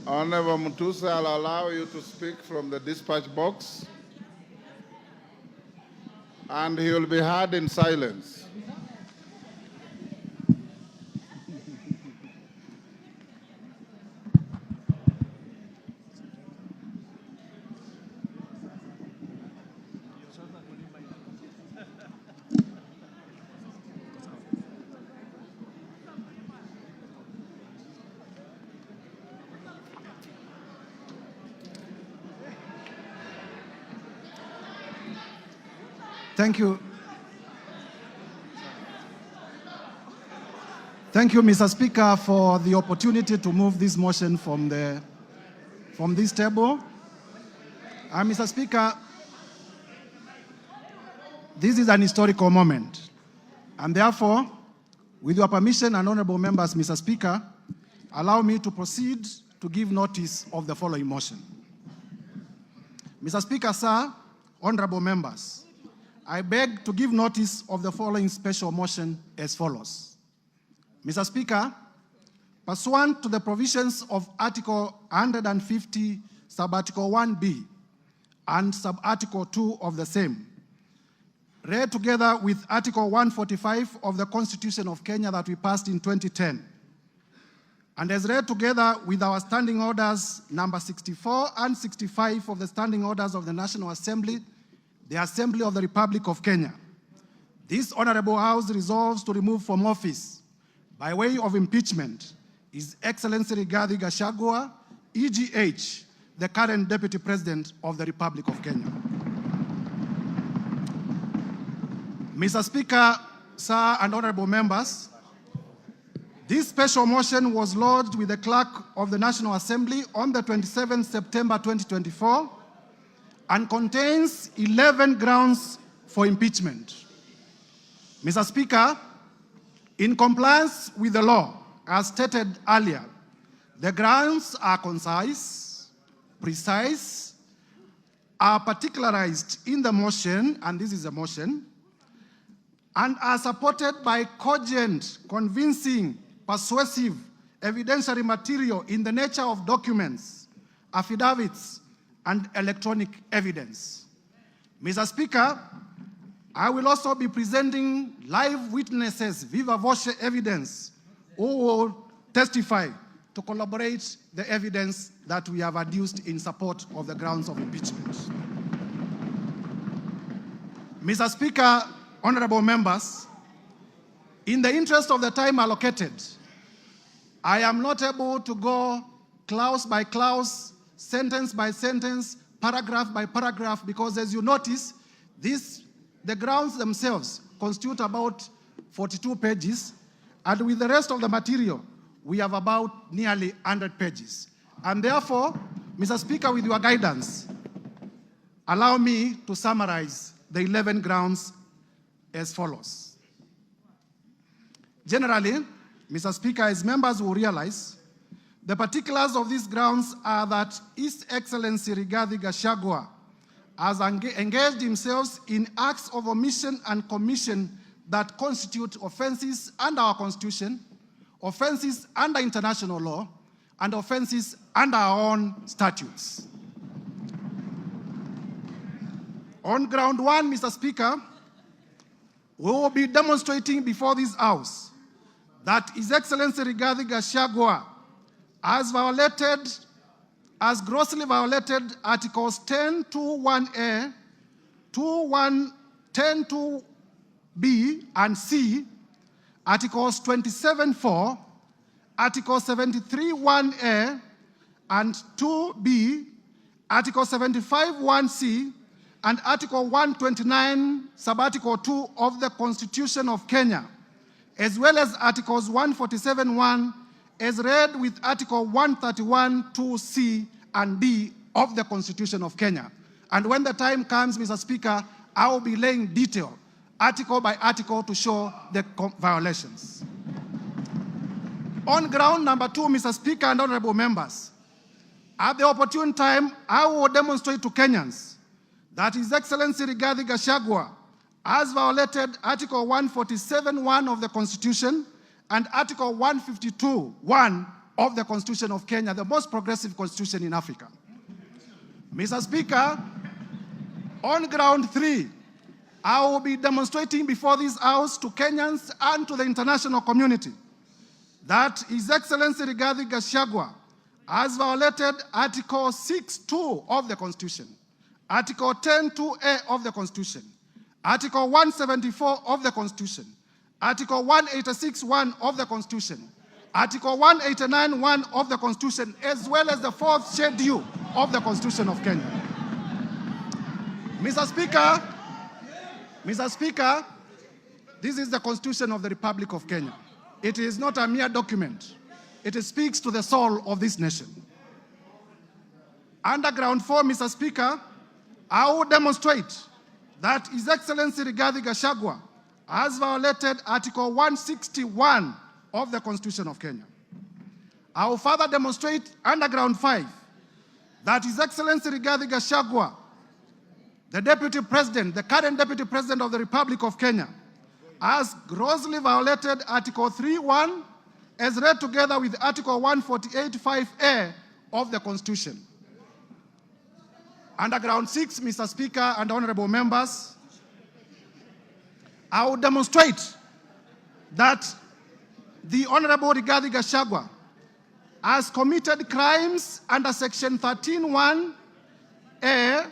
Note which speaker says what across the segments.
Speaker 1: Honorable Mutusa, I'll allow you to speak from the dispatch box, and he will be heard in silence.
Speaker 2: Thank you. Thank you, Mr. Speaker, for the opportunity to move this motion from this table. Mr. Speaker, this is an historical moment, and therefore, with your permission and honorable members, Mr. Speaker, allow me to proceed to give notice of the following motion. Mr. Speaker, sir, honorable members, I beg to give notice of the following special motion as follows. Mr. Speaker, pursuant to the provisions of Article 150, Sub-Article 1B and Sub-Article 2 of the same, read together with Article 145 of the Constitution of Kenya that we passed in 2010, and as read together with our standing orders number 64 and 65 of the standing orders of the National Assembly, the Assembly of the Republic of Kenya. This Honorable House resolves to remove from office, by way of impeachment, His Excellency Rigathi Gachagua, EGH, the current Deputy President of the Republic of Kenya. Mr. Speaker, sir, and honorable members, this special motion was lodged with the Clerk of the National Assembly on the 27th September 2024 and contains 11 grounds for impeachment. Mr. Speaker, in compliance with the law, as stated earlier, the grounds are concise, precise, are particularized in the motion, and this is a motion, and are supported by cogent, convincing, persuasive, evidentiary material in the nature of documents, affidavits, and electronic evidence. Mr. Speaker, I will also be presenting live witnesses, viva voce evidence, who will testify to corroborate the evidence that we have adduced in support of the grounds of impeachment. Mr. Speaker, honorable members, in the interest of the time allocated, I am not able to go clause by clause, sentence by sentence, paragraph by paragraph, because as you notice, the grounds themselves constitute about 42 pages, and with the rest of the material, we have about nearly 100 pages. And therefore, Mr. Speaker, with your guidance, allow me to summarize the 11 grounds as follows. Generally, Mr. Speaker, as members will realize, the particulars of these grounds are that His Excellency Rigathi Gachagua has engaged himself in acts of omission and commission that constitute offenses under our Constitution, offenses under international law, and offenses under our own statutes. On ground one, Mr. Speaker, we will be demonstrating before this House that His Excellency Rigathi Gachagua has grossly violated Articles 10(2)(1)(a), 10(2)(b) and C, Articles 27(4), Article 73(1)(a) and 2(b), Article 75(1)(c), and Article 129, Sub-Article 2 of the Constitution of Kenya, as well as Articles 147(1), as read with Article 131(2)(c) and D of the Constitution of Kenya. And when the time comes, Mr. Speaker, I will be laying detail, article by article, to show the violations. On ground number two, Mr. Speaker and honorable members, at the opportune time, I will demonstrate to Kenyans that His Excellency Rigathi Gachagua has violated Article 147(1) of the Constitution and Article 152(1) of the Constitution of Kenya, the most progressive constitution in Africa. Mr. Speaker, on ground 3, I will be demonstrating before this House to Kenyans and to the international community that His Excellency Rigathi Gachagua has violated Article 6(2) of the Constitution, Article 10(2)(a) of the Constitution, Article 174 of the Constitution, Article 186(1) of the Constitution, Article 189(1) of the Constitution, as well as the 4th schedule of the Constitution of Kenya. Mr. Speaker, this is the Constitution of the Republic of Kenya. It is not a mere document. It speaks to the soul of this nation. Under ground 4, Mr. Speaker, I will demonstrate that His Excellency Rigathi Gachagua has violated Article 161 of the Constitution of Kenya. I will further demonstrate under ground 5 that His Excellency Rigathi Gachagua, the Deputy President, the current Deputy President of the Republic of Kenya, has grossly violated Article 3(1) as read together with Article 148(5)(a) of the Constitution. Under ground 6, Mr. Speaker and honorable members, I will demonstrate that the Honorable Rigathi Gachagua has committed crimes under Section 13(1)(a)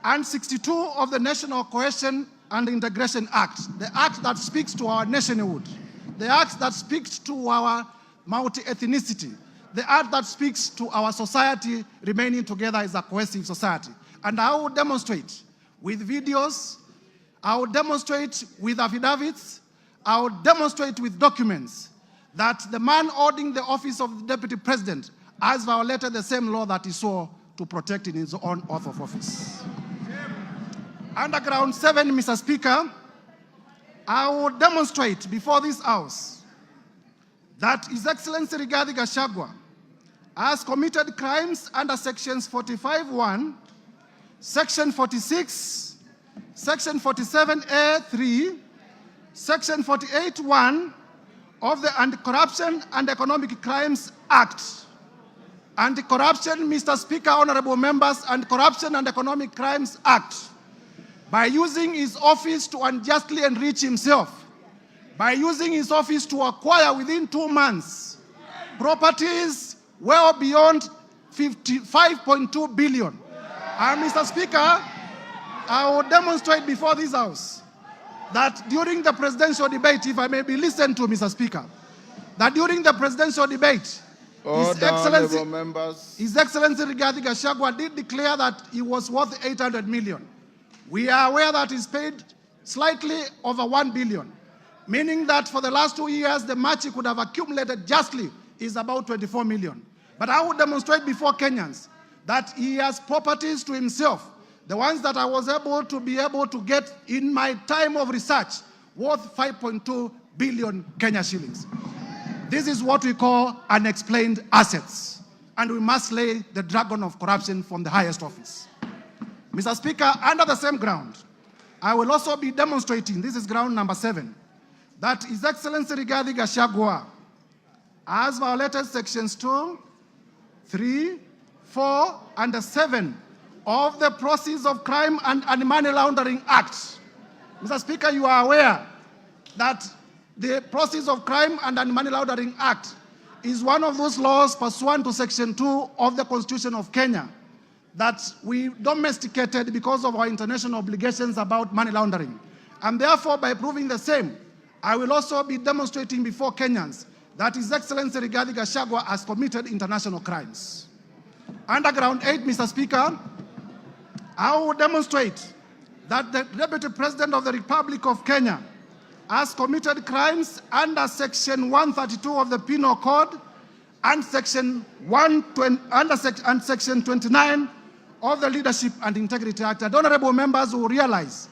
Speaker 2: and 62 of the National Cohesion and Integration Act, the act that speaks to our nationhood, the act that speaks to our multi-ethnicity, the act that speaks to our society remaining together as a cohesive society. And I will demonstrate with videos, I will demonstrate with affidavits, I will demonstrate with documents that the man holding the office of the Deputy President has violated the same law that he swore to protect in his own oath of office. Under ground 7, Mr. Speaker, I will demonstrate before this House that His Excellency Rigathi Gachagua has committed crimes under Sections 45(1), Section 46, Section 47(a)(3), Section 48(1) of the Anti-Corruption and Economic Crimes Act. Anti-Corruption, Mr. Speaker, honorable members, Anti-Corruption and Economic Crimes Act, by using his office to unjustly enrich himself, by using his office to acquire within 2 months properties well beyond 55.2 billion. And Mr. Speaker, I will demonstrate before this House that during the presidential debate, if I may be listened to, Mr. Speaker, that during the presidential debate, His Excellency Rigathi Gachagua did declare that he was worth 800 million. We are aware that he's paid slightly over 1 billion, meaning that for the last 2 years, the much he could have accumulated justly is about 24 million. But I will demonstrate before Kenyans that he has properties to himself, the ones that I was able to get in my time of research, worth 5.2 billion Kenya shillings. This is what we call unexplained assets, and we must slay the dragon of corruption from the highest office. Mr. Speaker, under the same ground, I will also be demonstrating, this is ground number 7, that His Excellency Rigathi Gachagua has violated Sections 2, 3, 4, and 7 of the Proceeds of Crime and Money Laundering Act. Mr. Speaker, you are aware that the Proceeds of Crime and Money Laundering Act is one of those laws pursuant to Section 2 of the Constitution of Kenya that we domesticated because of our international obligations about money laundering. And therefore, by proving the same, I will also be demonstrating before Kenyans that His Excellency Rigathi Gachagua has committed international crimes. Under ground 8, Mr. Speaker, I will demonstrate that the Deputy President of the Republic of Kenya has committed crimes under Section 132 of the Penal Code and Section 29 of the Leadership and Integrity Act. And honorable members will realize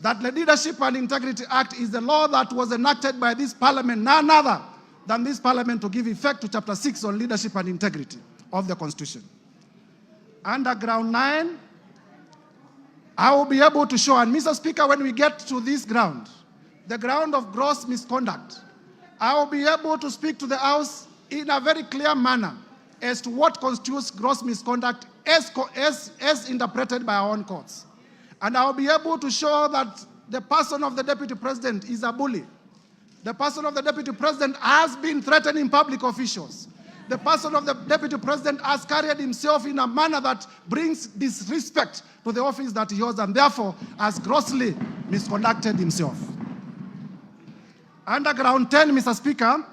Speaker 2: that the Leadership and Integrity Act is the law that was enacted by this parliament, none other than this parliament, to give effect to Chapter 6 on leadership and integrity of the Constitution. Under ground 9, I will be able to show, and Mr. Speaker, when we get to this ground, the ground of gross misconduct, I will be able to speak to the House in a very clear manner as to what constitutes gross misconduct as interpreted by our own courts. And I'll be able to show that the person of the Deputy President is a bully. The person of the Deputy President has been threatening public officials. The person of the Deputy President has carried himself in a manner that brings disrespect to the office that he holds, and therefore has grossly misconducted himself. Under ground 10, Mr. Speaker,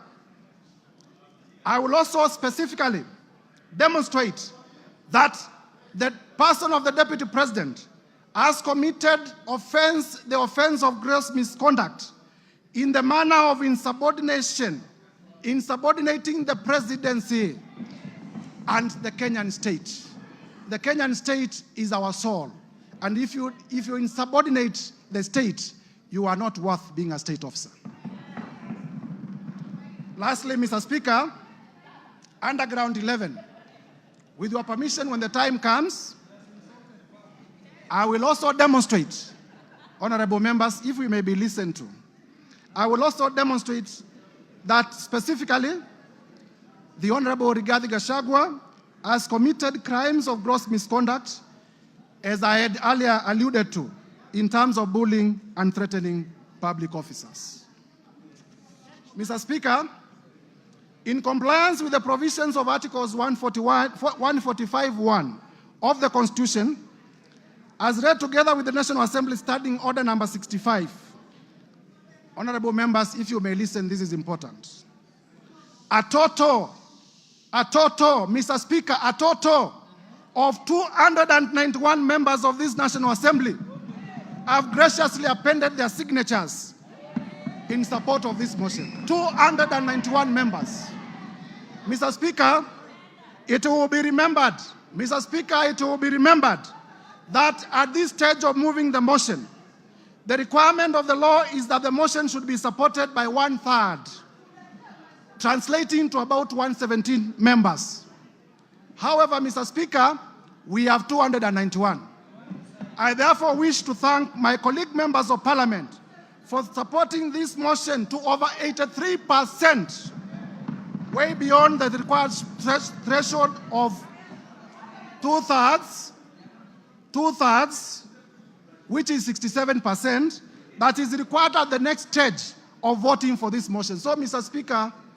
Speaker 2: I will also specifically demonstrate that the person of the Deputy President has committed the offense of gross misconduct in the manner of insubordination, insubordinating the presidency and the Kenyan state. The Kenyan state is our soul. And if you insubordinate the state, you are not worth being a state officer. Lastly, Mr. Speaker, under ground 11, with your permission, when the time comes, I will also demonstrate, honorable members, if we may be listened to, I will also demonstrate that specifically the Honorable Rigathi Gachagua has committed crimes of gross misconduct, as I had earlier alluded to, in terms of bullying and threatening public officers. Mr. Speaker, in compliance with the provisions of Articles 145(1) of the Constitution, as read together with the National Assembly Standing Order number 65, honorable members, if you may listen, this is important. A total, Mr. Speaker, a total of 291 members of this National Assembly have graciously appended their signatures in support of this motion. 291 members. Mr. Speaker, it will be remembered, Mr. Speaker, it will be remembered that at this stage of moving the motion, the requirement of the law is that the motion should be supported by 1/3, translating to about 117 members. However, Mr. Speaker, we have 291. I therefore wish to thank my colleague members of Parliament for supporting this motion to over 83%, way beyond the required threshold of 2/3, which is 67%, that is required at the next stage of voting for this motion. So, Mr. Speaker,